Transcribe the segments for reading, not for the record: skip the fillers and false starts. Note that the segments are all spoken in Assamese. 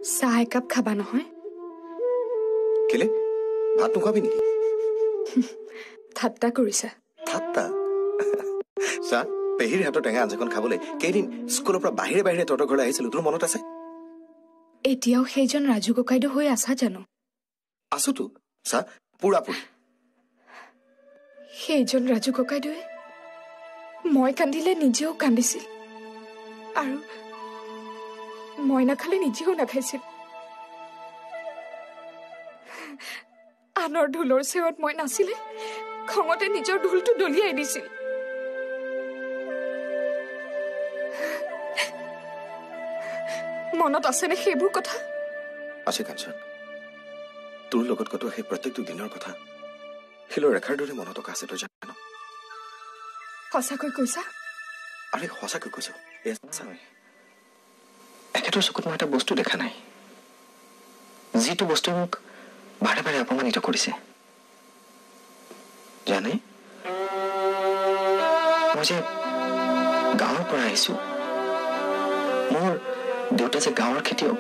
চাহ একাপ খাবা নহয় কেলে ভাত নোখাবি নেকি ঠাট্টা কৰিছা ঠাট্টা চা পেহিৰ হাতৰ টেঙা আঞ্জাখন খাবলৈ কেইদিন স্কুলৰ পৰা বাহিৰে বাহিৰে তহঁতৰ ঘৰলৈ আহিছিলো তোৰ মনত আছে এতিয়াও সেইজন ৰাজু ককাইদেউ হৈ আছা জানো আছোতো চা পুৰাপুৰি সেইজন ৰাজু ককাইদেৱে মই কান্দিলে নিজেও কান্দিছিল আৰু মই নাখালে নিজেও নাখাইছিল আনৰ ঢোলৰ চেৱত মই নাছিলে খঙতে নিজৰ ঢোলটো দলিয়াই দিছিল মনত আছেনে সেইবোৰ কথা আছে কাঞ্চন তোৰ লগত কটোৱা সেই প্ৰত্যেকটো দিনৰ কথা শিলৰ ৰেখাৰ দৰে মনত আছে তই জানো সঁচাকৈ কৈছা আৰে সঁচাকৈ কৈছো একেটোৰ চকুত মই এটা বস্তু দেখা নাই যিটো বস্তু মোক বাৰে বাৰে অপমানিত কৰিছে জানে মই যে গাঁৱৰ পৰা আহিছো মোৰ দেউতা যে গাঁৱৰ খেতিয়ক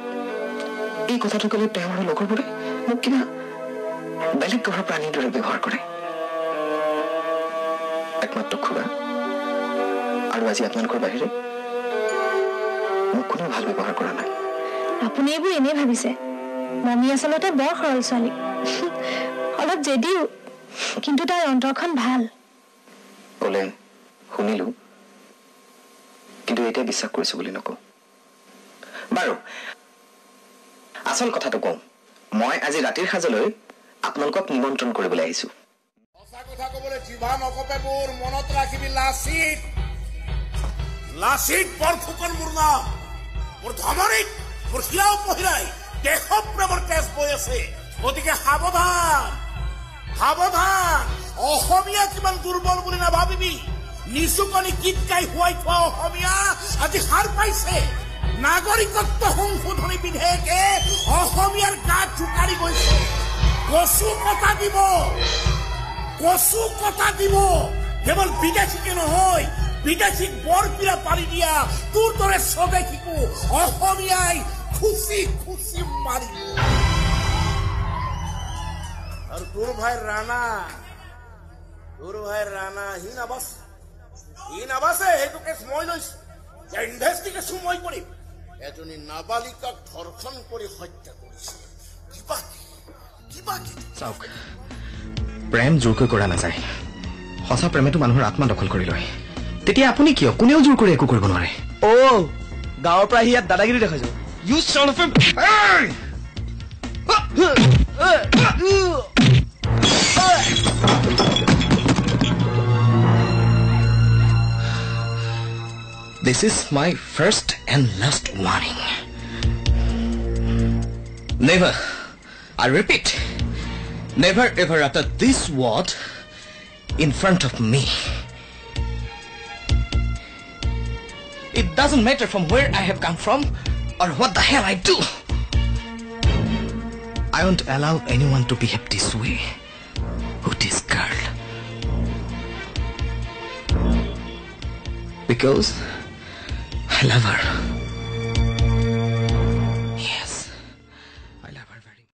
এই কথাটো ক'লে তেওঁ আৰু লগৰবোৰে মোক কিবা বেলেগ গ্ৰহৰ প্ৰাণীৰ দৰে ব্যৱহাৰ কৰে একমাত্ৰ খুৰা আৰু আজি আপোনালোকৰ বাহিৰে মোক কোনো ভাল ব্যৱহাৰ কৰা নাই আপুনি এইবোৰ এনেই ভাবিছে মমি আচলতে বৰ সৰল ছোৱালী অলপ যদিও কিন্তু তাৰ অন্তৰখন ভাল ক'লে শুনিলো কিন্তু এতিয়া বিশ্বাস কৰিছো বুলি নকওঁ বাৰু আচল কথাটো কওঁ মই আজি ৰাতিৰ সাজলৈ আপোনালোকক নিমন্ত্ৰণ কৰিবলৈ আহিছো সঁচা কথা ক'বলৈ জিভা নকপে মোৰ মনত ৰাখিবি লাচিত লাচিত বৰফুকন মোৰ নাম মোৰ ধমনীত মোৰ শিৰাও পহিলাই দেশপ্ৰেমৰ তেজ বৈ আছে গতিকে সাৱধান সাৱধান অসমীয়া কিমান দুৰ্বল বুলি নাভাবিবি নিচুকনি গীত গাই শুৱাই থোৱা অসমীয়া আজি সাৰ পাইছে নাগৰিকত্ব সংশোধনী বিধেয়কে অসমীয়াৰ গাত ঢুকাৰি গৈছে কচু কটা দিব কেৱল বিদেশীকে নহয় বিদেশীক বৰপিৰা পাৰি দিয়া তোৰ দৰে স্বদেশীকো অসমীয়াই খুচি খুচি মাৰিব আৰু তোৰ ভাই ৰাণা সি নাবাছে সেইটো কেছ মই লৈছো ইনভেষ্টিগেশ্যন মই কৰিম এজনী নাবালিকাক ধৰ্ষণ কৰি হত্যা কৰিছে চাওক প্ৰেম জোৰকৈ কৰা নাযায় সঁচা প্ৰেমেতো মানুহৰ আত্মা দখল কৰি লয় তেতিয়া আপুনি কিয় কোনেও জোৰ কৰি একো কৰিব নোৱাৰে গাঁৱৰ পৰা আহি ইয়াত দাদাগিৰি দেখাইছো you son of This is my first and last warning. Never, I repeat, never ever utter this word in front of me. It doesn't matter from where I have come from or what the hell I do. I won't allow anyone to behave this way with this girl. Because I love her.